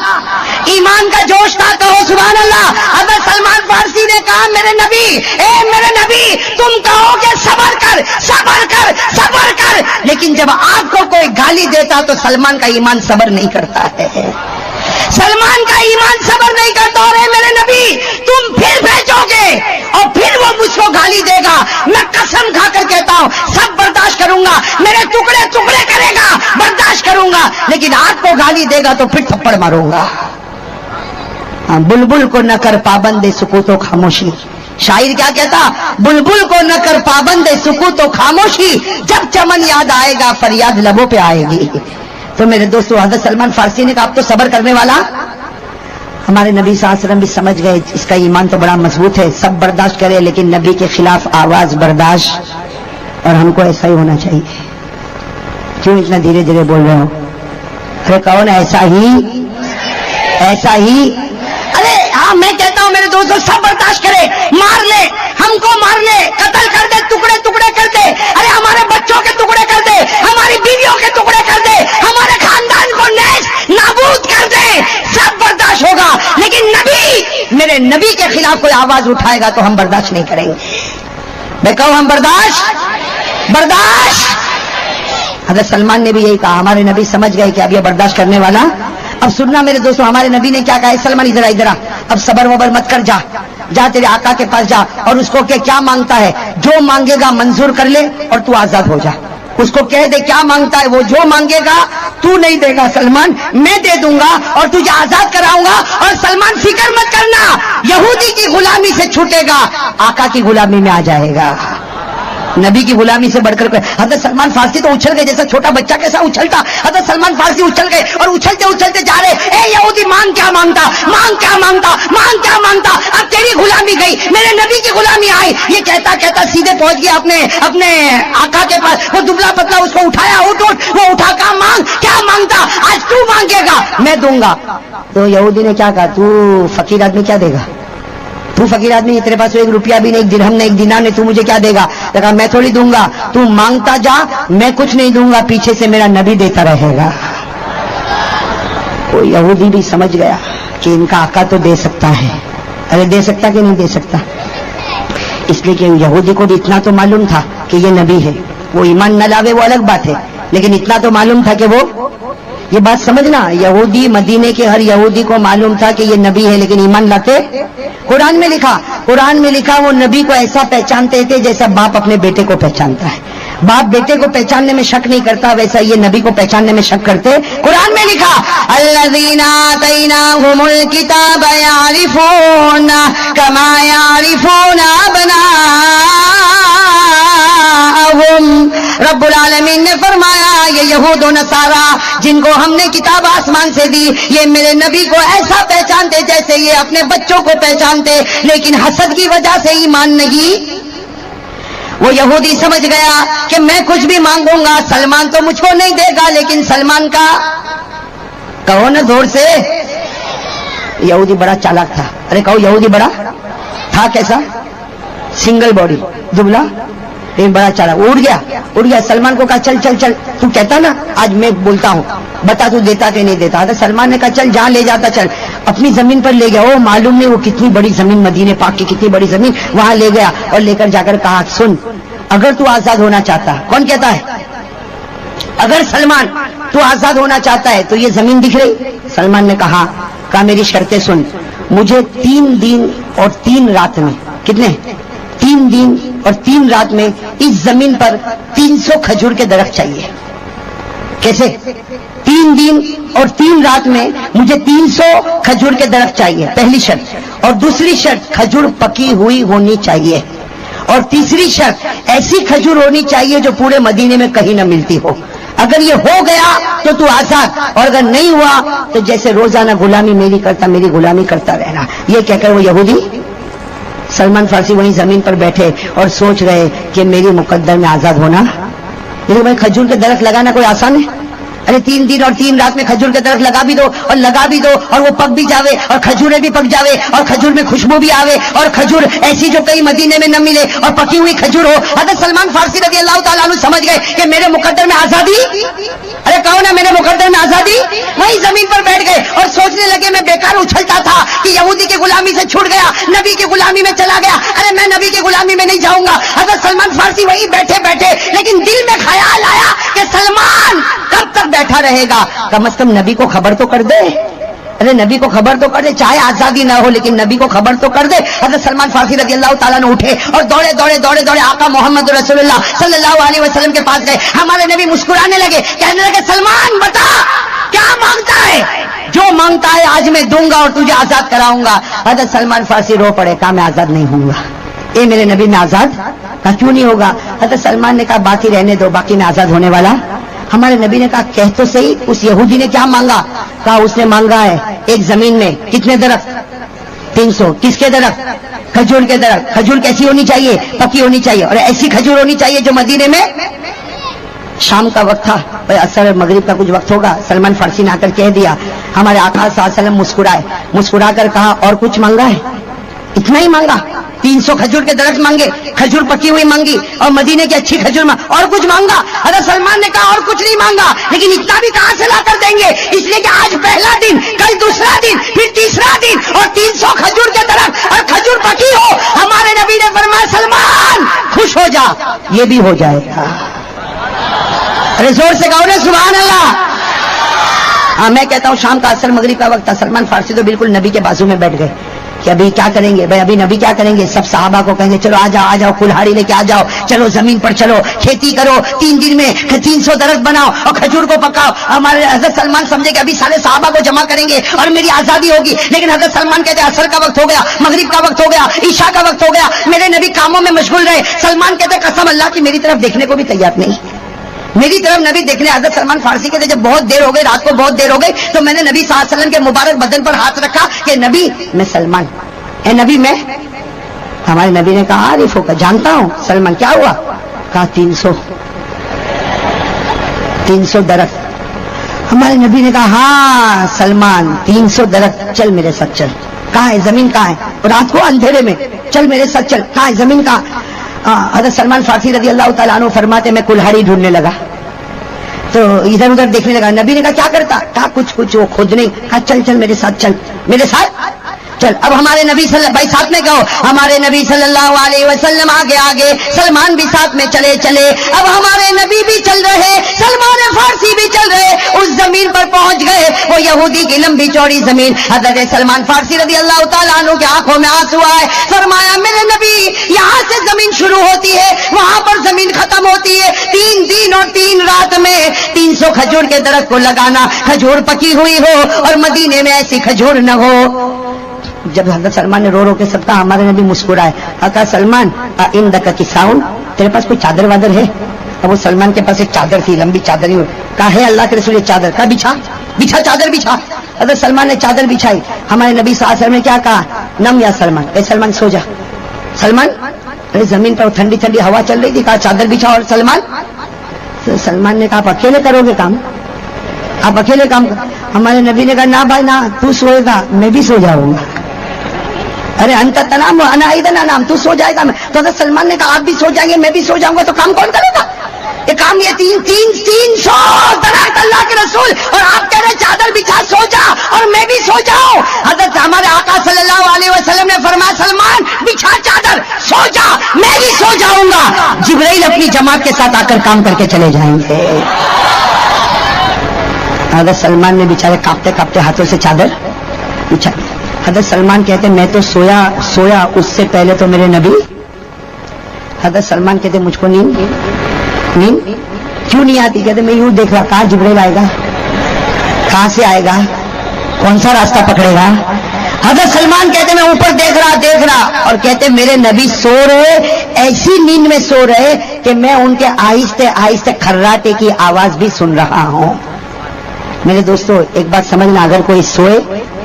ایمان کا جوش تھا، کہو سبحان اللہ۔ حضرت سلمان فارسی نے کہا میرے نبی، اے میرے نبی تم کہو کہ صبر کر، لیکن جب آپ کو کوئی گالی دیتا تو سلمان کا ایمان صبر نہیں کرتا ہے، سلمان کا ایمان صبر نہیں کرتا۔ اور اے میرے نبی تم پھر بھیجو گے اور پھر وہ مجھ کو گالی دے گا، میں قسم کھا کر کہتا ہوں سب برداشت کروں گا، میرے ٹکڑے کرے گا برداشت کروں گا، لیکن آپ کو گالی دے گا تو پھر تھپڑ ماروں گا۔ بلبل کو نہ کر پابند سکوت و خاموشی، شاعر کیا کہتا؟ بلبل کو نہ کر پابند سکوت و خاموشی، جب چمن یاد آئے گا فریاد لبوں پہ آئے گی۔ تو میرے دوستوں حضرت سلمان فارسی نے کہا اب تو صبر کرنے والا ہمارے نبی صلی اللہ علیہ وسلم بھی سمجھ گئے اس کا ایمان تو بڑا مضبوط ہے, سب برداشت کرے لیکن نبی کے خلاف آواز برداشت, اور ہم کو ایسا ہی ہونا چاہیے. کیوں اتنا دھیرے دھیرے بول رہے ہو؟ ارے کون ایسا ہی ارے ہاں میں کہتا ہوں میرے دوستوں سب برداشت کرے, مار لے, ہم کو مار لے, قتل کر دے, ٹکڑے ٹکڑے کر دے, ارے ہمارے بچوں کے ٹکڑے کر دے, ہماری بیویوں کے ٹکڑے کر دے, ہمارے خاندان کو نیز نابود کر دے, سب برداشت ہوگا. لیکن نبی, میرے نبی کے خلاف کوئی آواز اٹھائے گا تو ہم برداشت نہیں کریں گے. میں کہوں ہم برداشت. حضرت سلمان نے بھی یہی کہا, ہمارے نبی سمجھ گئے کہ اب یہ برداشت کرنے والا. اب سننا میرے دوستوں, ہمارے نبی نے کیا کہا ہے, سلمان ادھر آ, اب صبر وبر مت کر, جا تیرے آقا کے پاس جا اور اس کو کہ کیا مانگتا ہے, جو مانگے گا منظور کر لے اور تو آزاد ہو جا. اس کو کہہ دے کیا مانگتا ہے, وہ جو مانگے گا تو نہیں دے گا سلمان, میں دے دوں گا اور تجھے آزاد کراؤں گا. اور سلمان فکر مت کرنا, یہودی کی غلامی سے چھوٹے گا, آقا کی غلامی میں آ جائے گا. نبی کی غلامی سے بڑھ کر حضرت سلمان فارسی تو اچھل گئے جیسا چھوٹا بچہ کیسا اچھلتا. حضرت سلمان فارسی اچھل گئے اور اچھلتے اچھلتے جا رہے, اے یہودی مانگ کیا مانگتا, اب تیری غلامی گئی, میرے نبی کی غلامی آئی. یہ کہتا کہتا سیدھے پہنچ گیا اپنے آقا کے پاس. وہ دبلا پتلا اس کو اٹھایا, اٹھ وہ اٹھا کہا مانگ, کیا مانگتا, آج تو مانگے گا میں دوں گا. تو یہودی نے کیا کہا, تو فقیر آدمی کیا دے گا, تو فقیر آدمی, تیرے پاس 1 روپیہ بھی نہیں, 1 درہم نہیں, 1 دینار نہیں, تو مجھے کیا دے گا. کہا میں تھوڑی دوں گا, تو مانگتا جا, میں کچھ نہیں دوں گا, پیچھے سے میرا نبی دیتا رہے گا. وہ یہودی بھی سمجھ گیا کہ ان کا آقا تو دے سکتا ہے. ارے دے سکتا کہ نہیں دے سکتا, اس لیے کہ یہودی کو بھی اتنا تو معلوم تھا کہ یہ نبی ہے. وہ ایمان نہ لاوے وہ الگ بات ہے, لیکن اتنا تو معلوم تھا کہ وہ, یہ بات سمجھنا, یہودی مدینے کے ہر یہودی کو معلوم تھا کہ یہ نبی ہے, لیکن ایمان لاتے. قرآن میں لکھا وہ نبی کو ایسا پہچانتے تھے جیسا باپ اپنے بیٹے کو پہچانتا ہے. باپ بیٹے کو پہچاننے میں شک نہیں کرتا, ویسا یہ نبی کو پہچاننے میں شک کرتے. قرآن میں لکھا الذین آتیناہم الکتاب یعرفون کما یعرفون ابناءہم. رب العالمین نے فرمایا یہ یہود و نصارا جن کو ہم نے کتاب آسمان سے دی, یہ میرے نبی کو ایسا پہچانتے جیسے یہ اپنے بچوں کو پہچانتے, لیکن حسد کی وجہ سے ایمان نہیں. وہ یہودی سمجھ گیا کہ میں کچھ بھی مانگوں گا, سلمان تو مجھ کو نہیں دے گا, لیکن سلمان کا کہو نا زور سے. یہودی بڑا چالاک تھا. ارے کہو یہودی بڑا تھا, کیسا, سنگل باڈی, دبلا, لیکن بڑا چالاک. اڑ گیا سلمان کو کہا چل چل چل, تو کہتا نا آج میں بولتا ہوں, بتا تو دیتا کہ نہیں دیتا. تو سلمان نے کہا چل جہاں لے جاتا چل. اپنی زمین پر لے گیا, وہ معلوم نہیں وہ کتنی بڑی زمین, مدینے پاک کی کتنی بڑی زمین, وہاں لے گیا اور لے کر جا کر کہا سن, اگر تو آزاد ہونا چاہتا, کون کہتا ہے, اگر سلمان تو آزاد ہونا چاہتا ہے تو یہ زمین دکھ رہی. سلمان نے کہا میری شرطیں سن, مجھے 3 دن اور 3 رات میں, کتنے, 3 دن اور 3 رات میں اس زمین پر 300 کھجور کے درخت چاہیے. کیسے, 3 دن اور 3 رات میں مجھے 300 کھجور کے درخت چاہیے, پہلی شرط. اور دوسری شرط کھجور پکی ہوئی ہونی چاہیے. اور تیسری شرط ایسی کھجور ہونی چاہیے جو پورے مدینے میں کہیں نہ ملتی ہو. اگر یہ ہو گیا تو آزاد, اور اگر نہیں ہوا تو جیسے روزانہ غلامی میری غلامی کرتا رہنا. یہ کہہ کر وہ یہودی سلمان فارسی وہیں زمین پر بیٹھے اور سوچ رہے کہ میری مقدر میں آزاد ہونا. لیکن بھائی کھجور کے درخت لگانا کوئی آسان ہے. ارے 3 دن اور 3 رات میں کھجور کے درخت لگا بھی دو اور وہ پک بھی جاوے, اور کھجوریں بھی پک جاوے, اور کھجور میں خوشبو بھی آوے, اور کھجور ایسی جو کئی مدینے میں نہ ملے, اور پکی ہوئی کھجور ہو. حضرت سلمان فارسی رضی اللہ تعالیٰ عنہ سمجھ گئے کہ میرے مقدر میں آزادی. ارے کہو نا میرے مقدر میں آزادی. وہیں زمین پر بیٹھ گئے اور سوچنے لگے میں بیکار اچھلتا تھا کہ یہودی کی غلامی سے چھوٹ گیا, نبی کی غلامی میں چلا گیا, ارے میں نبی کی غلامی میں نہیں جاؤں گا. حضرت سلمان فارسی وہیں بیٹھے, لیکن دل میں خیال آیا کہ سلمان کب تک بیٹھا رہے گا, کم از کم نبی کو خبر تو کر دے. ارے نبی کو خبر تو کر دے, چاہے آزادی نہ ہو لیکن نبی کو خبر تو کر دے. حضرت سلمان فارسی رضی اللہ تعالیٰ نے اٹھے اور دوڑے آقا محمد رسول اللہ صلی اللہ علیہ وسلم کے پاس گئے. ہمارے نبی مسکرانے لگے, کہنے لگے سلمان بتا کیا مانگتا ہے, جو مانگتا ہے آج میں دوں گا اور تجھے آزاد کراؤں گا. حضرت سلمان فارسی رو پڑے, کہا میں آزاد نہیں ہوں گا. اے میرے نبی میں آزاد, کہا کیوں نہیں ہوگا. حضرت سلمان نے کہا بات ہی رہنے دو, باقی میں آزاد ہونے والا. ہمارے نبی نے کہا کہہ تو صحیح، اس یہودی نے کیا مانگا؟ کہا اس نے مانگا ہے ایک زمین میں کتنے درخت؟ 300. کس کے درخت؟ کھجور کے درخت. کھجور کیسی ہونی چاہیے؟ پکی ہونی چاہیے، اور ایسی کھجور ہونی چاہیے جو مدینے میں. شام کا وقت تھا، اثر مغرب کا کچھ وقت ہوگا. سلمان فارسی نے آ کر کہہ دیا. ہمارے آقا صلی اللہ علیہ وسلم مسکرائے، مسکرا کر کہا اور کچھ مانگا ہے؟ اتنا ہی مانگا؟ 300 کھجور کے درخت مانگے، کھجور پکی ہوئی مانگی، اور مدینے کی اچھی کھجور مانگی، اور کچھ مانگا؟ حضرت سلمان نے کہا اور کچھ نہیں مانگا، لیکن اتنا بھی کہاں سے لا کر دیں گے؟ اس لیے کہ آج پہلا دن، کل دوسرا دن، پھر تیسرا دن، اور 300 کھجور کے درخت اور کھجور پکی ہو. ہمارے نبی نے فرمایا سلمان خوش ہو جا، یہ بھی ہو جائے گا. ارے زور سے کہو نا سبحان اللہ. ہاں میں کہتا ہوں شام کا اثر مغرب کا وقت تھا. سلمان فارسی تو بالکل نبی کے بازو میں بیٹھ گئے کہ ابھی کیا کریں گے بھائی، ابھی نبی کیا کریں گے؟ سب صحابہ کو کہیں گے چلو آ جاؤ کلہاڑی لے کے آ جاؤ، چلو زمین پر چلو، کھیتی کرو، 3 دن میں 300 درخت بناؤ اور کھجور کو پکاؤ. ہمارے حضرت سلمان سمجھے کہ ابھی سارے صحابہ کو جمع کریں گے اور میری آزادی ہوگی. لیکن حضرت سلمان کہتے ہیں عصر کا وقت ہو گیا، مغرب کا وقت ہو گیا، عشاء کا وقت ہو گیا، میرے نبی کاموں میں مشغول رہے. سلمان کہتے ہیں قسم اللہ کی میری طرف دیکھنے کو بھی تیار نہیں، میری طرف نبی دیکھنے. حضرت سلمان فارسی کہتے جب بہت دیر ہو گئی، رات کو بہت دیر ہو گئی، تو میں نے نبی صلی اللہ علیہ وسلم کے مبارک بدن پر ہاتھ رکھا کہ نبی میں سلمان، اے نبی میں. ہمارے نبی نے کہا عارف ہو کا جانتا ہوں. سلمان کیا ہوا؟ کہا 300 درخت. ہمارے نبی نے کہا ہاں سلمان 300 درخت، چل میرے ساتھ چل. کہاں ہے زمین؟ کہاں ہے؟ رات کو اندھیرے میں، چل میرے ساتھ چل. کہاں ہے زمین؟ کہاں؟ حضرت سلمان فارسی رضی اللہ تعالیٰ عنہ فرماتے میں کلہاڑی ڈھونڈنے لگا تو ادھر ادھر دیکھنے لگا. نبی نے کہا کیا کرتا؟ کہا کچھ وہ خود نہیں. کہا چل چل میرے ساتھ چل، میرے ساتھ چل. اب ہمارے نبی بھائی ساتھ میں کہو، ہمارے نبی صلی اللہ علیہ وسلم آگے آگے، سلمان بھی ساتھ میں چلے چلے. اب ہمارے نبی بھی چل رہے، سلمان فارسی بھی چل رہے. اس زمین پر پہنچ گئے، وہ یہودی کی لمبی چوڑی زمین. حضرت سلمان فارسی رضی اللہ تعالیٰ عنہ کی آنکھوں میں آنسو آئے. فرمایا میرے نبی یہاں سے زمین شروع ہوتی ہے، وہاں پر زمین ختم ہوتی ہے. 3 دن اور 3 رات میں 300 کھجور کے درخت کو لگانا، کھجور پکی ہوئی ہو اور مدینے میں ایسی کھجور نہ ہو. جب حضرت سلمان نے رو رو کے سب کہا، ہمارے نبی مسکرائے. کہا سلمان عندک کساؤن، تیرے پاس کوئی چادر وادر ہے؟ اب وہ سلمان کے پاس ایک چادر تھی، لمبی چادر ہی. کہا ہے اللہ کے رسول چادر. کہا بچھا بچھا چادر بچھا. حضرت سلمان نے چادر بچھائی. ہمارے نبی صلی اللہ علیہ وسلم نے کیا کہا؟ نم یا سلمان، اے سلمان سو جا. سلمان ارے زمین پر ٹھنڈی ٹھنڈی ہوا چل رہی تھی. کہا چادر بچھا. اور سلمان نے کہا آپ اکیلے کرو گے کام؟ آپ اکیلے کام کر. ہمارے نبی نے کہا نہ بھائی نہ، تو سوئے گا میں بھی سو جاؤں گا. ارے انت تنام انا ایدنا نام، تو سو جائے گا. تو حضرت سلمان نے کہا آپ بھی سو جائیں گے میں بھی سو جاؤں گا، تو کام کون کرے گا؟ یہ کام یہ 300 درخت اللہ کے رسول، اور آپ کہہ رہے چادر بچھا سو جا اور میں بھی سو جاؤں. حضرت ہمارے آقا صلی اللہ علیہ وسلم نے فرمایا سلمان بچھا چادر، سو جا میں بھی سو جاؤں گا. جبرائیل اپنی جماعت کے ساتھ آ کر کام کر کے چلے جائیں گے. حضرت سلمان نے بیچارے کاپتے کاپتے ہاتھوں سے چادر بچھا. حضرت سلمان کہتے میں تو سویا اس سے پہلے تو میرے نبی. حضرت سلمان کہتے مجھ کو نیند کیوں نہیں آتی؟ کہتے میں یوں دیکھ رہا کہاں جبرائیل آئے گا، کہاں سے آئے گا، کون سا راستہ پکڑے گا. حضرت سلمان کہتے میں اوپر دیکھ رہا اور کہتے میرے نبی سو رہے، ایسی نیند میں سو رہے کہ میں ان کے آہستہ آہستہ کھراٹے کی آواز بھی سن رہا ہوں. میرے دوستو ایک بات سمجھنا، اگر کوئی سوئے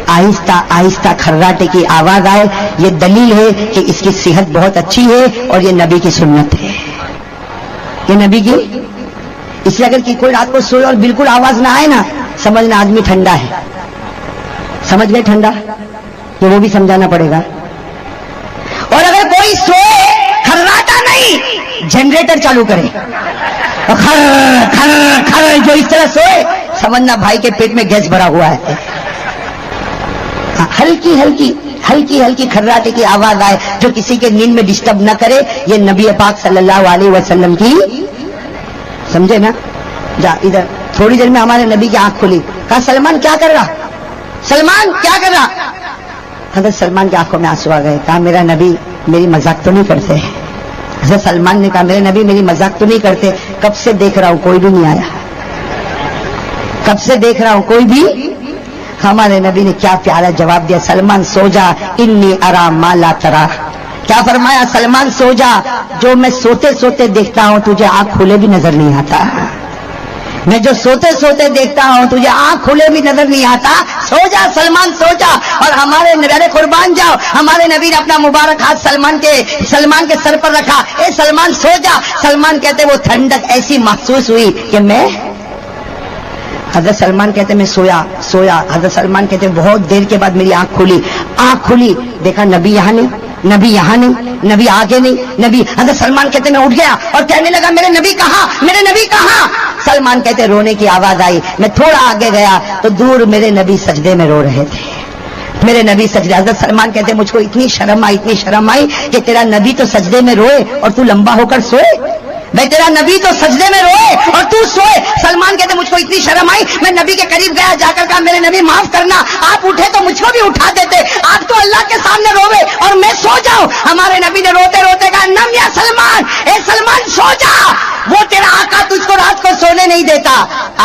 آہستہ آہستہ کھراٹے کی آواز آئے، یہ دلیل ہے کہ اس کی صحت بہت اچھی ہے اور یہ نبی کی سنت ہے. یہ نبی کی، اس لیے اگر کوئی رات کو سوئے اور بالکل آواز نہ آئے نا، سمجھنا آدمی ٹھنڈا ہے. سمجھ گئے ٹھنڈا؟ یہ وہ بھی سمجھانا پڑے گا. اور اگر کوئی سوئے کھراٹا نہیں، جنریٹر چالو کرے کھر کھر کھر جو اس طرح سوئے، سمجھنا بھائی کے پیٹ میں گیس بھرا ہوا ہے. ہلکی ہلکی کھراٹے کی آواز آئے جو کسی کے نیند میں ڈسٹرب نہ کرے، یہ نبی پاک صلی اللہ علیہ وسلم کی، سمجھے نا. جا ادھر. تھوڑی دیر میں ہمارے نبی کی آنکھ کھلی. کہا سلمان کیا کر رہا؟ سلمان کیا کر رہا؟ حضرت سلمان کی آنکھوں میں آنسو آ گئے. کہا میرا نبی میری مذاق تو نہیں کرتے؟ حضرت سلمان نے کہا میرے نبی میری مذاق تو نہیں کرتے، کب سے دیکھ رہا ہوں کوئی بھی نہیں آیا، کب سے دیکھ رہا ہوں کوئی بھی. ہمارے نبی نے کیا پیارا جواب دیا، سلمان سو جا انی ارا ما لا ترا. کیا فرمایا؟ سلمان سو جا، جو میں سوتے سوتے دیکھتا ہوں تجھے آنکھ کھولے بھی نظر نہیں آتا. میں جو سوتے سوتے دیکھتا ہوں تجھے آنکھ کھلے بھی نظر نہیں آتا. سو جا سلمان سو جا. اور ہمارے نبی قربان جاؤ, ہمارے نبی نے اپنا مبارک ہاتھ سلمان کے سر پر رکھا. اے سلمان سو جا. سلمان کہتے وہ ٹھنڈک ایسی محسوس ہوئی کہ میں, حضرت سلمان کہتے میں سویا. حضرت سلمان کہتے بہت دیر کے بعد میری آنکھ کھلی, دیکھا نبی یہاں نہیں, نبی آگے نہیں, نبی. حضرت سلمان کہتے میں اٹھ گیا اور کہنے لگا میرے نبی کہاں. سلمان کہتے رونے کی آواز آئی. میں تھوڑا آگے گیا تو دور میرے نبی سجدے میں رو رہے تھے. میرے نبی سجدے. حضرت سلمان کہتے مجھ کو اتنی شرم آئی کہ تیرا نبی تو سجدے میں روئے اور تو لمبا ہو کر سوئے. بھائی تیرا نبی تو سجدے میں روئے اور تو سوئے. سلمان کہتے مجھ کو اتنی شرم آئی, میں نبی کے قریب گیا, جا کر کہا میرے نبی معاف کرنا, آپ اٹھے تو مجھ کو بھی اٹھا دیتے, آپ تو اللہ کے سامنے روئے اور میں سو جاؤں. ہمارے نبی نے روتے روتے کہا نم یا سلمان, اے سلمان سو جا. وہ تیرا آقا تجھ کو رات کو سونے نہیں دیتا,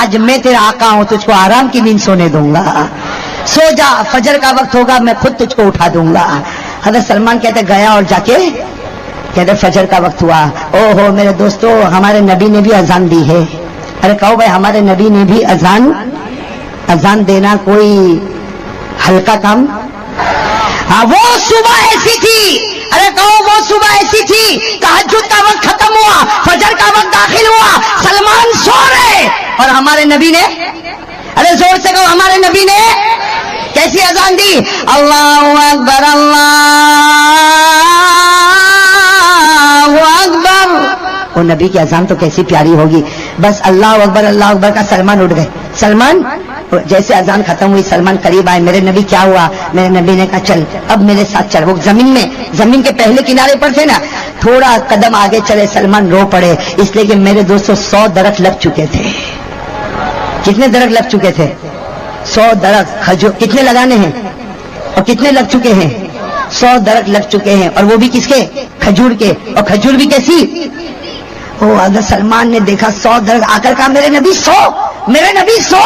آج میں تیرا آقا ہوں, تجھ کو آرام کی نیند سونے دوں گا. سو جا, فجر کا وقت ہوگا میں خود تجھ کو اٹھا دوں گا. حضرت سلمان کہتے گیا اور جا کے کہتے فجر کا وقت ہوا. او ہو میرے دوستو, ہمارے نبی نے بھی اذان دی ہے. ارے کہو بھائی ہمارے نبی نے بھی اذان دینا کوئی ہلکا کام؟ ہاں وہ صبح ایسی تھی. ارے کہو وہ صبح ایسی تھی, تہجد کا وقت ختم ہوا, فجر کا وقت داخل ہوا, سلمان سو رہے اور ہمارے نبی نے, ارے زور سے کہو ہمارے نبی نے کیسی اذان دی. اللہ اکبر اکبر. وہ نبی کی اذان تو کیسی پیاری ہوگی. بس اللہ اکبر کا سلمان اٹھ گئے. سلمان جیسے اذان ختم ہوئی سلمان قریب آئے. میرے نبی کیا ہوا؟ میرے نبی نے کہا چل اب میرے ساتھ چل. وہ زمین کے پہلے کنارے پر تھے نا, تھوڑا قدم آگے چلے. سلمان رو پڑے اس لیے کہ میرے دوستوں 100 درخت لگ چکے تھے. کتنے درخت لگ چکے تھے؟ 100 درخت. کھجور کتنے لگانے ہیں اور کتنے لگ چکے ہیں؟ 100 درخت لگ چکے ہیں. اور وہ بھی کس کے؟ کھجور کے. اور کھجور بھی کیسی؟ حضرت سلمان نے دیکھا 100 درخت. آ کر کہا میرے نبی 100, میرے نبی 100.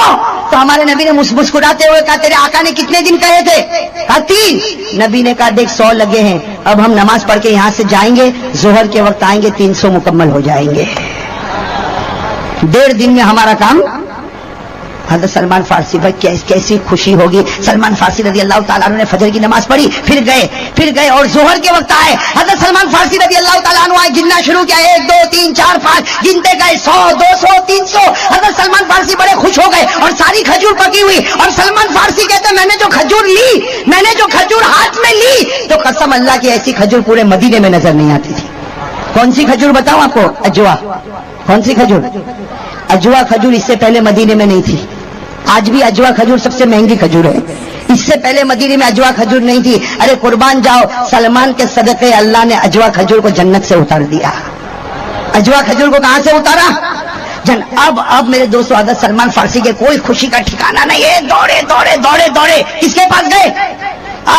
تو ہمارے نبی نے مسکراتے ہوئے کہا تیرے آقا نے کتنے دن کہے تھے؟ کہا 3. نبی نے کہا دیکھ 100 لگے ہیں, اب ہم نماز پڑھ کے یہاں سے جائیں گے, ظہر کے وقت آئیں گے, 300 مکمل ہو جائیں گے. 1.5 دن میں ہمارا کام. حضرت سلمان فارسی بھائی کیسی خوشی ہوگی. سلمان فارسی رضی اللہ تعالیٰ عنہ نے فجر کی نماز پڑھی, پھر گئے اور ظہر کے وقت آئے. حضرت سلمان فارسی رضی اللہ تعالیٰ عنہ آئے, گننا شروع کیا, 1 2 3 4 5 گنتے گئے, 100 200 300. حضرت سلمان فارسی بڑے خوش ہو گئے اور ساری کھجور پکی ہوئی. اور سلمان فارسی کہتے میں نے جو کھجور ہاتھ میں لی تو قسم اللہ کی ایسی کھجور پورے مدینے میں نظر نہیں آتی تھی. کون سی کھجور بتاؤں آپ کو؟ اجوا. کون سی کھجور؟ اجوا کھجور. اس سے پہلے مدینے میں نہیں تھی. آج بھی اجوا کھجور سب سے مہنگی کھجور ہے. اس سے پہلے مدینے میں اجوا کھجور نہیں تھی. ارے قربان جاؤ, سلمان کے صدقے اللہ نے اجوا کھجور کو جنت سے اتار دیا. اجوا کھجور کو کہاں سے اتارا؟ اب میرے دوستو حضرت سلمان فارسی کے کوئی خوشی کا ٹھکانا نہیں ہے. دوڑے کس کے پاس گئے؟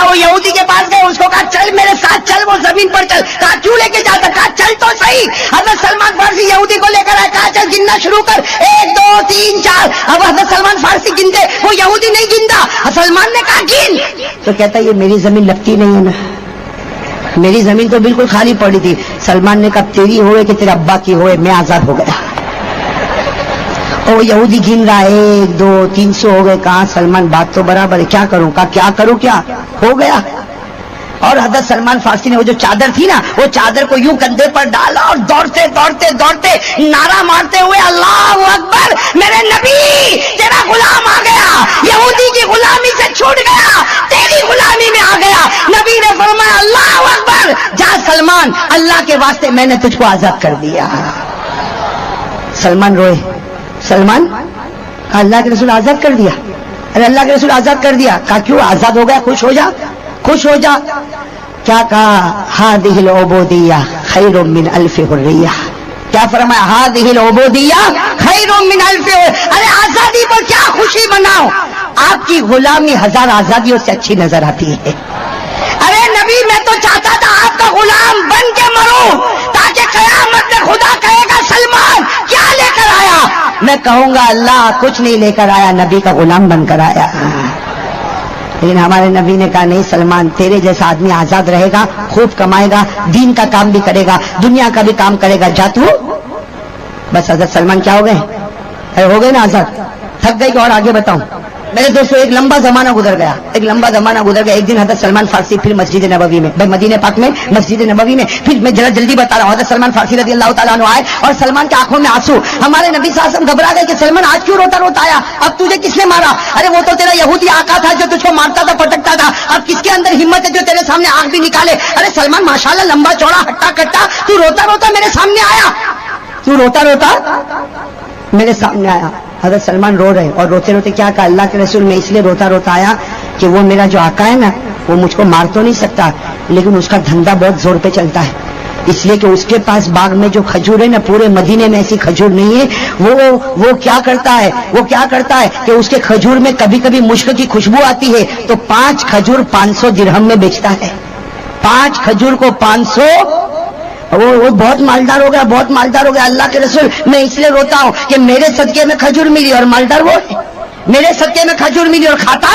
وہ یہودی کے پاس گئے. اس کو کہا چل میرے ساتھ چل, وہ زمین پر چل. کہا کیوں لے کے جاتا؟ کہا چل تو صحیح. حضرت سلمان فارسی یہودی کو لے کر آئے. کہا چل گننا شروع کر, 1 2 3 4. اب حضرت سلمان فارسی گنتے, وہ یہودی نہیں گنتا. سلمان نے کہا گن. تو کہتا یہ میری زمین لگتی نہیں ہے نا, میری زمین تو بالکل خالی پڑی تھی. سلمان نے کہا تیری ہوئے کہ تیرے ابا کی ہوئے, میں آزاد ہو گیا. اور یہودی گن رہا, 1 2 300 ہو گئے. کہاں سلمان بات تو برابر ہے, کیا کروں؟ کیا کروں, کیا ہو گیا؟ اور حضرت سلمان فارسی نے وہ جو چادر تھی نا, وہ چادر کو یوں کندھے پر ڈالا اور دوڑتے نعرہ مارتے ہوئے اللہ اکبر, میرے نبی تیرا غلام آ گیا, یہودی کی غلامی سے چھوٹ گیا, تیری غلامی میں آ گیا. نبی نے فرمایا اللہ اکبر, جا سلمان, اللہ کے واسطے میں نے تجھ کو آزاد کر دیا. سلمان روئے. سلمان اللہ کے رسول آزاد کر دیا. ارے اللہ کے رسول آزاد کر دیا. کہا کیوں آزاد ہو گیا؟ خوش ہو جا. کیا کہا؟ ہذہ العبودیہ خیر من الف حریہ. کیا فرمایا؟ ہذہ العبودیہ خیر من الف. ارے آزادی پر کیا خوشی مناؤ, آپ کی غلامی 1000 آزادیوں سے اچھی نظر آتی ہے. ارے نبی میں تو چاہتا تھا آپ کا غلام بن کے مروں, تاکہ قیامت میں خدا کہے گا سلمان کیا لے کر آیا؟ میں کہوں گا اللہ کچھ نہیں لے کر آیا, نبی کا غلام بن کر آیا. لیکن ہمارے نبی نے کہا نہیں سلمان, تیرے جیسا آدمی آزاد رہے گا, خوب کمائے گا, دین کا کام بھی کرے گا, دنیا کا بھی کام کرے گا, جا تو. بس حضرت سلمان کیا ہو گئے؟ ہو گئے نا آزاد؟ تھک گئی کہ اور آگے بتاؤں؟ میرے دوستوں ایک لمبا زمانہ گزر گیا، ایک دن حضرت سلمان فارسی پھر مسجد نبوی میں، بھائی مدینہ پاک میں مسجد نبوی میں، پھر میں ذرا جلدی بتا رہا ہوں، حضرت سلمان فارسی رضی اللہ تعالیٰ عنہ آئے اور سلمان کی آنکھوں میں آنسو. ہمارے نبی صلی اللہ علیہ وسلم گھبرا گئے کہ سلمان آج کیوں روتا روتا آیا؟ اب تجھے کس نے مارا؟ ارے وہ تو تیرا یہودی آقا تھا جو تجھ کو مارتا تھا پٹکتا تھا، اب کس کے اندر ہمت ہے جو تیرے سامنے آنکھ بھی نکالے؟ ارے سلمان ماشاءاللہ لمبا چوڑا ہٹا کٹا، تو روتا روتا میرے سامنے آیا، تو روتا روتا میرے سامنے آیا. حضرت سلمان رو رہے اور روتے روتے کیا کہا؟ اللہ کے رسول میں اس لیے روتا روتا آیا کہ وہ میرا جو آقا ہے نا وہ مجھ کو مار تو نہیں سکتا، لیکن اس کا دھندا بہت زور پہ چلتا ہے، اس لیے کہ اس کے پاس باغ میں جو کھجور ہے نا پورے مدینے میں ایسی کھجور نہیں ہے. وہ کیا کرتا ہے کہ اس کے کھجور میں کبھی کبھی مشک کی خوشبو آتی ہے تو 5 کھجور 500 درہم میں بیچتا ہے. 5 کھجور کو 500. وہ بہت مالدار ہو گیا. اللہ کے رسول میں اس لیے روتا ہوں کہ میرے صدقے میں کھجور ملی اور مالدار وہ ہے، میرے صدقے میں کھجور ملی اور کھاتا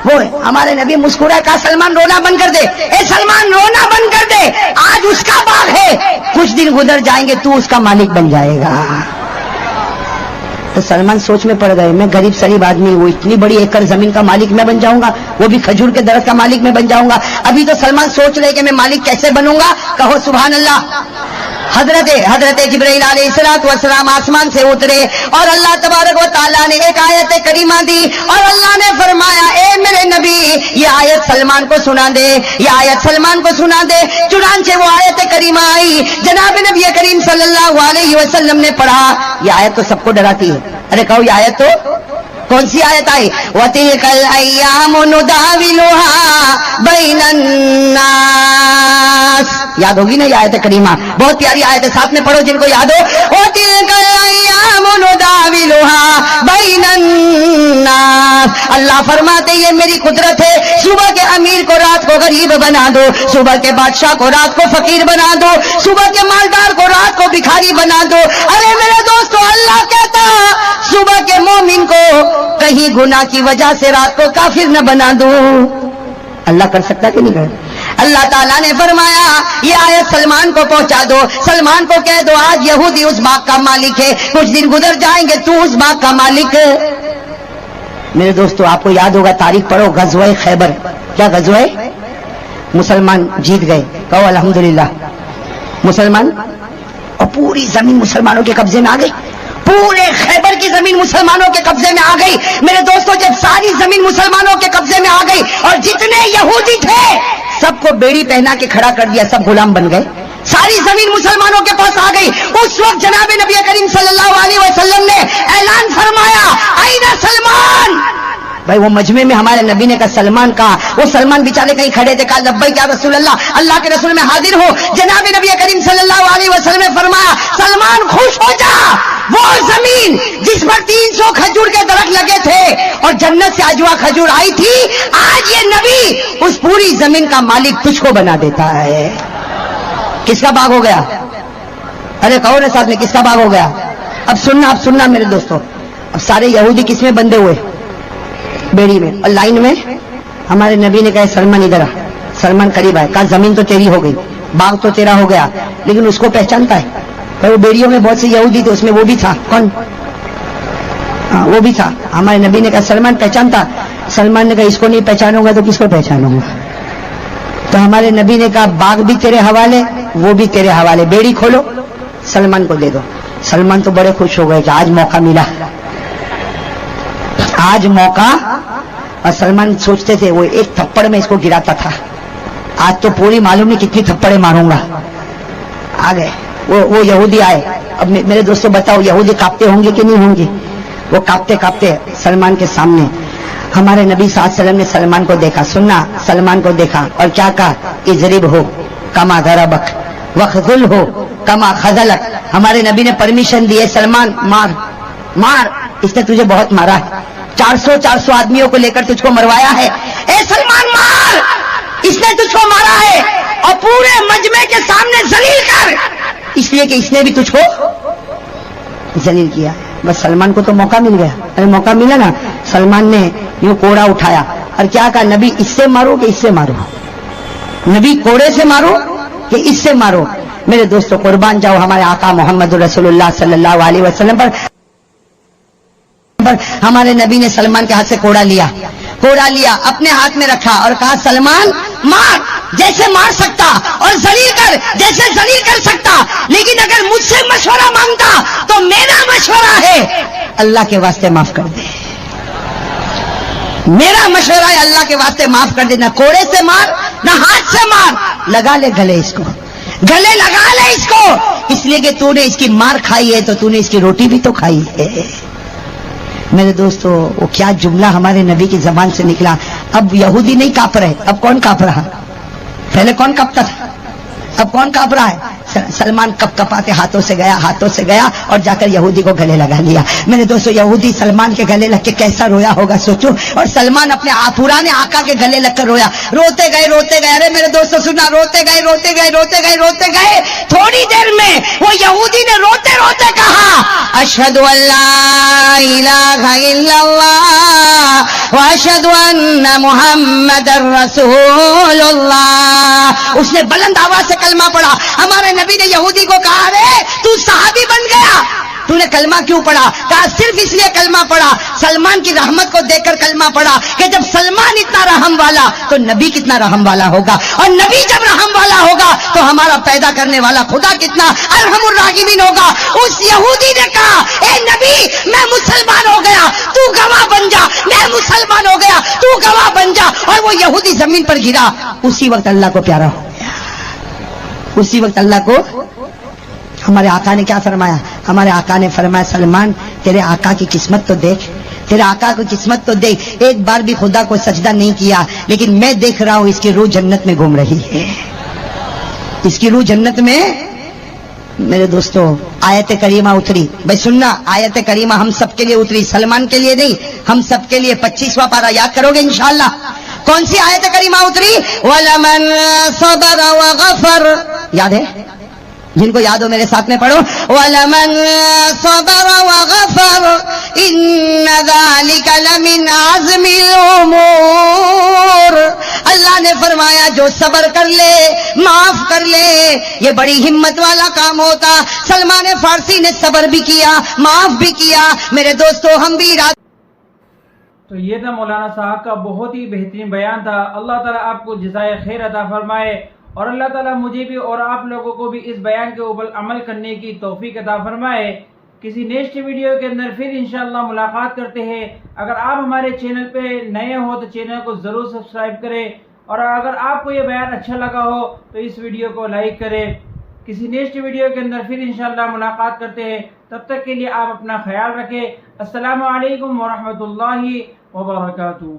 وہ ہے. ہمارے نبی مسکرائے کہا سلمان رونا بند کر دے، اے سلمان رونا بند کر دے، آج اس کا باغ ہے، کچھ دن گزر جائیں گے تو اس کا مالک بن جائے گا. تو سلمان سوچ میں پڑ گئے، میں غریب سریب آدمی، وہ اتنی بڑی ایکڑ زمین کا مالک میں بن جاؤں گا، وہ بھی کھجور کے درخت کا مالک میں بن جاؤں گا. ابھی تو سلمان سوچ رہے کہ میں مالک کیسے بنوں گا. کہو سبحان اللہ. حضرت جبرائیل علیہ الصلوۃ والسلام آسمان سے اترے اور اللہ تبارک و تعالیٰ نے ایک آیت کریمہ دی اور اللہ نے فرمایا اے میرے نبی یہ آیت سلمان کو سنا دے. چنانچہ وہ آیت کریمہ آئی، جناب نبی کریم صلی اللہ علیہ وسلم نے پڑھا. یہ آیت تو سب کو ڈراتی ہے. ارے کہو یہ آیت تو کون سی آیت آئی؟ وَتِلْكَ الْأَيَّامُ نُدَاوِلُهَا بَيْنَ النَّاسِ. یاد ہوگی نا یہ آیت کریمہ، بہت پیاری آیت ہے، ساتھ میں پڑھو جن کو یاد ہو. وَتِلْكَ الْأَيَّامُ نُدَاوِلُهَا بَيْنَ النَّاسِ. اللہ فرماتے یہ میری قدرت ہے، صبح کے امیر کو رات کو غریب بنا دو، صبح کے بادشاہ کو رات کو فقیر بنا دو، صبح کے مالدار کو رات کو بھکاری بنا دو. ارے میرے دوستو اللہ کہتا صبح کے مومن کو کہیں گناہ کی وجہ سے رات کو کافر نہ بنا دو. اللہ کر سکتا کہ نہیں کر؟ اللہ تعالیٰ نے فرمایا یہ آیت سلمان کو پہنچا دو، سلمان کو کہہ دو آج یہودی اس باغ کا مالک ہے، کچھ دن گزر جائیں گے تو اس باغ کا مالک ہے. میرے دوستو آپ کو یاد ہوگا، تاریخ پڑھو، غزوہ خیبر. کیا غزوہ؟ مسلمان جیت گئے. کہو الحمدللہ. مسلمان اور پوری زمین مسلمانوں کے قبضے میں آ گئی، پورے خیبر کی زمین مسلمانوں کے قبضے میں آ گئی. میرے دوستوں جب ساری زمین مسلمانوں کے قبضے میں آ گئی اور جتنے یہودی تھے سب کو بیڑی پہنا کے کھڑا کر دیا، سب غلام بن گئے، ساری زمین مسلمانوں کے پاس آ گئی. اس وقت جناب نبی کریم صلی اللہ علیہ وسلم نے اعلان فرمایا آئین سلمان. بھائی وہ مجمع میں ہمارے نبی نے کہا سلمان کہا، وہ سلمان بیچارے کہیں کھڑے تھے، کہا لبیک یا رسول اللہ، اللہ کے رسول میں حاضر ہو. جناب نبی کریم صلی اللہ علیہ وسلم نے فرمایا سلمان خوش ہو جا، وہ زمین جس پر 300 کھجور کے درخت لگے تھے اور جنت سے اجوا کھجور آئی تھی، آج یہ نبی اس پوری زمین کا مالک تجھ کو بنا دیتا ہے. کس کا باغ ہو گیا؟ ارے کہو نا ساتھ میں، کس کا باغ ہو گیا؟ اب سننا میرے دوستوں، اب سارے یہودی کس میں بندے ہوئے؟ بیڑی میں. اور لائن میں ہمارے نبی نے کہا سلمان ادھر آ. سلمان قریب آئے، کہا زمین تو تیری ہو گئی، باغ تو تیرا ہو گیا، لیکن اس کو پہچانتا ہے. وہ بیڑیوں میں بہت سے یہودی تھے، اس میں وہ بھی تھا. کون؟ وہ بھی تھا. ہمارے نبی نے کہا سلمان پہچانتا. سلمان نے کہا اس کو نہیں پہچانوں گا تو کس کو پہچانوں گا؟ تو ہمارے نبی نے کہا باغ بھی تیرے حوالے، وہ بھی تیرے حوالے، بیڑی کھولو سلمان کو دے دو. سلمان تو بڑے خوش ہو گئے کہ آج موقع ملا، آج موقع. اور سلمان سوچتے تھے وہ ایک تھپڑ میں اس کو گراتا تھا، آج تو پوری معلوم نہیں کتنی تھپڑے ماروں گا. آ گئے وہ یہودی آئے. اب میرے دوستوں بتاؤ یہودی کاپتے ہوں گے کہ نہیں ہوں گے؟ وہ کاپتے سلمان کے سامنے. ہمارے نبی صلی اللہ علیہ وسلم نے سلمان کو دیکھا، سننا، سلمان کو دیکھا اور کیا کہا؟ اضرب ہو کما ضربک وخذل ہو کما خذلک. ہمارے نبی نے پرمیشن دی ہے سلمان مار، اس نے تجھے بہت مارا ہے، 400 آدمیوں کو لے کر تجھ کو مروایا ہے. اے سلمان مار، اس نے تجھ کو مارا ہے اور پورے مجمع کے سامنے ذلیل کر، اس لیے کہ اس نے بھی تجھ کو ذلیل کیا. بس سلمان کو تو موقع مل گیا. ارے موقع ملا نا، سلمان نے یوں کوڑا اٹھایا اور کیا کہا؟ نبی اس سے مارو کہ اس سے مارو؟ نبی کوڑے سے مارو کہ اس سے مارو؟ میرے دوستوں قربان جاؤ ہمارے آقا محمد رسول اللہ صلی اللہ علیہ وسلم پر. ہمارے نبی نے سلمان کے ہاتھ سے کوڑا لیا اپنے ہاتھ میں رکھا اور کہا سلمان مار جیسے مار سکتا اور ذلیل کر جیسے ذلیل کر سکتا، لیکن اگر مجھ سے مشورہ مانگتا تو میرا مشورہ ہے اللہ کے واسطے معاف کر دے، میرا مشورہ ہے اللہ کے واسطے معاف کر دے، نہ کوڑے سے مار نہ ہاتھ سے مار، لگا لے گلے اس کو، گلے لگا لے اس کو، اس لیے کہ تو نے اس کی مار کھائی ہے تو تو نے اس کی روٹی بھی تو کھائی ہے۔ میرے دوستو وہ کیا جملہ ہمارے نبی کی زبان سے نکلا۔ اب یہودی نہیں کانپ رہے، اب کون کانپ رہا؟ پہلے کون کانپتا تھا، اب کون کانپ رہا ہے؟ سلمان کپ کپاتے ہاتھوں سے گیا اور جا کر یہودی کو گلے لگا لیا۔ میرے دوستو یہودی سلمان کے گلے لگ کے کیسا رویا ہوگا سوچو، اور سلمان اپنے پرانے آقا کے گلے لگ کر رویا، روتے گئے۔ ارے میرے دوستو سننا، روتے گئے۔ تھوڑی دیر میں وہ یہودی نے روتے روتے کہا اشہد ان لا الہ الا اللہ واشہد ان محمد رسول اللہ۔ اس نے بلند آواز سے کلمہ پڑھا۔ ہمارے نبی نے یہودی کو کہا رے تو صحابی بن گیا، تو نے کلمہ کیوں پڑھا؟ کہا صرف اس لیے کلمہ پڑھا، سلمان کی رحمت کو دیکھ کر کلمہ پڑھا کہ جب سلمان اتنا رحم والا تو نبی کتنا رحم والا ہوگا، اور نبی جب رحم والا ہوگا تو ہمارا پیدا کرنے والا خدا کتنا ارحم الراحمین ہوگا۔ اس یہودی نے کہا اے نبی میں مسلمان ہو گیا، تو گواہ بن جا، میں مسلمان ہو گیا، تو گواہ بن جا، اور وہ یہودی زمین پر گرا۔ اسی وقت اللہ کو پیارا ہو گیا، اسی وقت اللہ کو۔ ہمارے آقا نے کیا فرمایا؟ ہمارے آقا نے فرمایا سلمان تیرے آقا کی قسمت تو دیکھ، تیرے آقا کی قسمت تو دیکھ، ایک بار بھی خدا کو سجدہ نہیں کیا، لیکن میں دیکھ رہا ہوں اس کی روح جنت میں گھوم رہی ہے، اس کی روح جنت میں۔ میرے دوستو آیت کریمہ اتری، بھائی سننا، آیت کریمہ ہم سب کے لیے اتری، سلمان کے لیے نہیں، ہم سب کے لیے۔ 25واں پارہ یاد کرو گے انشاءاللہ؟ کون سی آیت کریمہ اتری؟ وَلَمَنْ صَبَرَ وَغَفَرَ، یاد ہے؟ جن کو یاد ہو میرے ساتھ میں پڑھو، وَلَمَنْ صَبَرَ وَغَفَرَ إِنَّ ذَلِكَ لَمِنْ عَزْمِ الْأُمُورِ۔ اللہ نے فرمایا جو صبر کر لے، معاف کر لے، یہ بڑی ہمت والا کام ہوتا۔ سلمان فارسی نے صبر بھی کیا، معاف بھی کیا۔ میرے دوستو ہم بھی تو یہ تھا مولانا صاحب کا بہت ہی بہترین بیان تھا۔ اللہ تعالیٰ آپ کو جزائے خیر عطا فرمائے، اور اللہ تعالیٰ مجھے بھی اور آپ لوگوں کو بھی اس بیان کے اوپر عمل کرنے کی توفیق عطا فرمائے۔ کسی نیکسٹ ویڈیو کے اندر پھر انشاءاللہ ملاقات کرتے ہیں۔ اگر آپ ہمارے چینل پہ نئے ہو تو چینل کو ضرور سبسکرائب کریں، اور اگر آپ کو یہ بیان اچھا لگا ہو تو اس ویڈیو کو لائک کریں۔ کسی نیکسٹ ویڈیو کے اندر پھر انشاءاللہ ملاقات کرتے ہیں، تب تک کے لیے آپ اپنا خیال رکھیں۔ السلام علیکم ورحمۃ اللہ وبرکاتہ۔